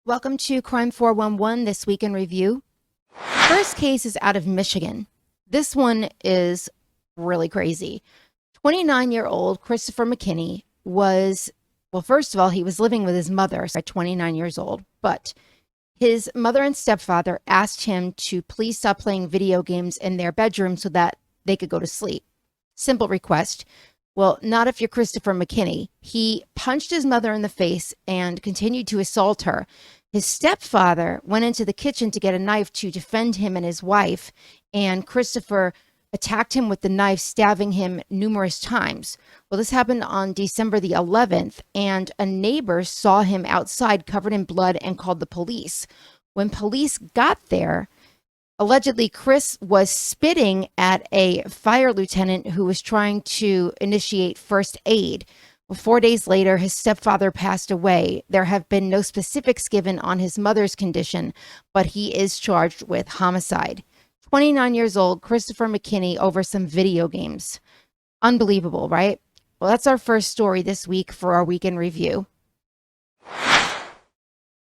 Welcome to Crime 411 This Week in Review. First case is out of Michigan. This one is really crazy. 29-year-old Christopher McKinney was, well, first of all, he was living with his mother at 29 years old, but his mother and stepfather asked him to please stop playing video games in their bedroom so that they could go to sleep. Simple request. Well, not if you're Christopher McKinney. He punched his mother in the face and continued to assault her. His stepfather went into the kitchen to get a knife to defend him and his wife, and Christopher attacked him with the knife, stabbing him numerous times. Well, this happened on December the 11th, and a neighbor saw him outside covered in blood and called the police. When police got there, allegedly Chris was spitting at a fire lieutenant who was trying to initiate first aid. Well, 4 days later, his stepfather passed away. There have been no specifics given on his mother's condition, but he is charged with homicide. 29 years old, Christopher McKinney, over some video games. Unbelievable, right? Well, that's our first story this week for our Week in Review.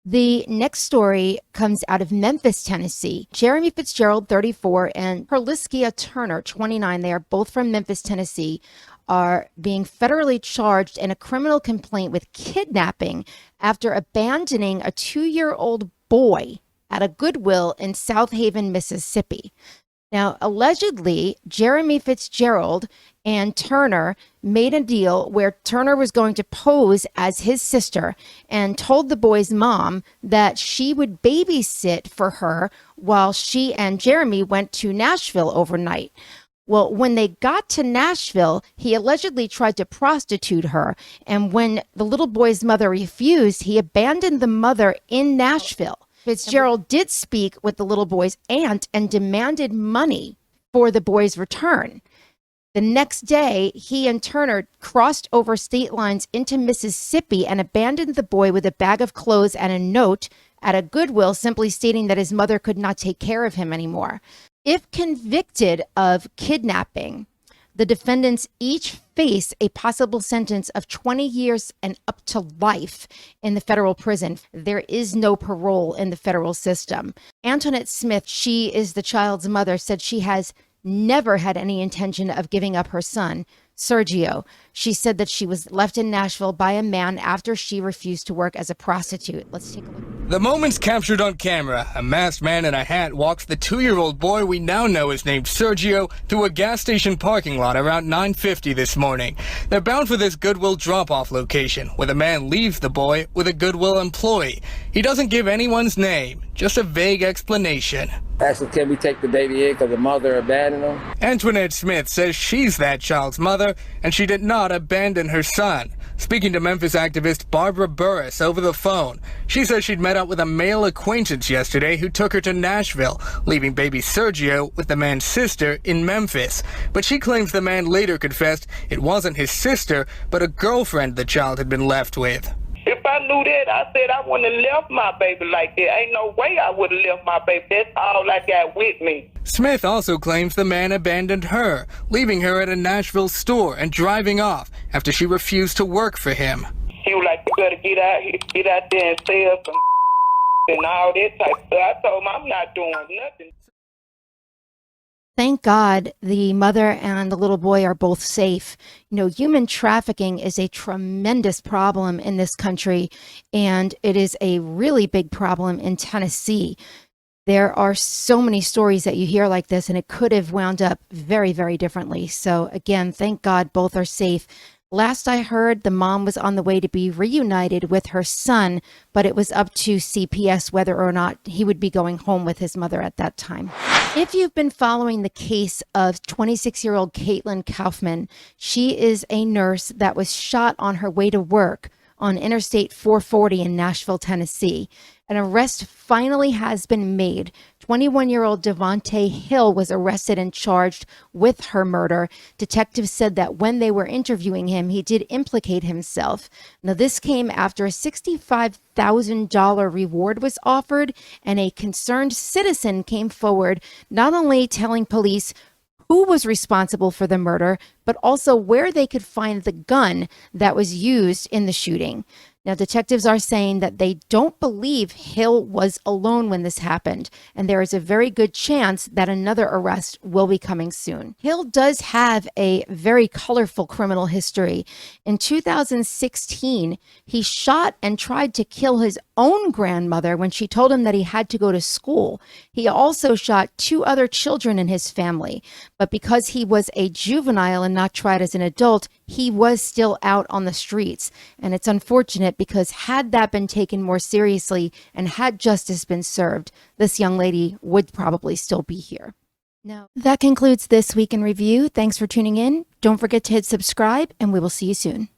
The next story comes out of Memphis, Tennessee. Jeremy Fitzgerald, 34, and Perliskia Turner, 29, they are both from Memphis, Tennessee, are being federally charged in a criminal complaint with kidnapping after abandoning a 2-year-old boy at a Goodwill in South Haven, Mississippi. Now, allegedly, Jeremy Fitzgerald and Turner made a deal where Turner was going to pose as his sister and told the boy's mom that she would babysit for her while she and Jeremy went to Nashville overnight. Well, when they got to Nashville, he allegedly tried to prostitute her. And when the little boy's mother refused, he abandoned the mother in Nashville. Fitzgerald did speak with the little boy's aunt and demanded money for the boy's return. The next day, he and Turner crossed over state lines into Mississippi and abandoned the boy with a bag of clothes and a note at a Goodwill, simply stating that his mother could not take care of him anymore. If convicted of kidnapping, the defendants each face a possible sentence of 20 years and up to life in the federal prison. There is no parole in the federal system. Antoinette Smith, she is the child's mother, said she has never had any intention of giving up her son, Sergio. She said that she was left in Nashville by a man after she refused to work as a prostitute. Let's take a look. The moments captured on camera. A masked man in a hat walks the 2-year-old boy we now know is named Sergio through a gas station parking lot around 9:50 this morning. They're bound for this Goodwill drop-off location, where the man leaves the boy with a Goodwill employee. He doesn't give anyone's name, just a vague explanation. Actually, can we take the baby in because the mother abandoned him? Antoinette Smith says she's that child's mother, and she did not abandon her son. Speaking to Memphis activist Barbara Burris over the phone, she says she'd met up with a male acquaintance yesterday who took her to Nashville, leaving baby Sergio with the man's sister in Memphis. But she claims the man later confessed it wasn't his sister, but a girlfriend the child had been left with. If I knew that, I said I wouldn't have left my baby like that. Ain't no way I would have left my baby. That's all I got with me. Smith also claims the man abandoned her, leaving her at a Nashville store and driving off after she refused to work for him. He was like, you better get out there and sell some and all that type of stuff. I told him I'm not doing nothing. Thank God the mother and the little boy are both safe. You know, human trafficking is a tremendous problem in this country, and it is a really big problem in Tennessee. There are so many stories that you hear like this, and it could have wound up very, very differently. So again, thank God both are safe. Last I heard, the mom was on the way to be reunited with her son, but it was up to CPS whether or not he would be going home with his mother at that time. If you've been following the case of 26-year-old Caitlyn Kauffman, she is a nurse that was shot on her way to work on Interstate 440 in Nashville, Tennessee. An arrest finally has been made. 21-year-old Devontae Hill was arrested and charged with her murder. Detectives said that when they were interviewing him, he did implicate himself. Now, this came after a $65,000 reward was offered, and a concerned citizen came forward, not only telling police who was responsible for the murder, but also where they could find the gun that was used in the shooting. Now, detectives are saying that they don't believe Hill was alone when this happened, and there is a very good chance that another arrest will be coming soon. Hill does have a very colorful criminal history. In 2016, he shot and tried to kill his own grandmother when she told him that he had to go to school. He also shot 2 other children in his family, but because he was a juvenile and not tried as an adult, he was still out on the streets. And it's unfortunate because had that been taken more seriously and had justice been served, this young lady would probably still be here. Now, that concludes this week in review. Thanks for tuning in. Don't forget to hit subscribe, and we will see you soon.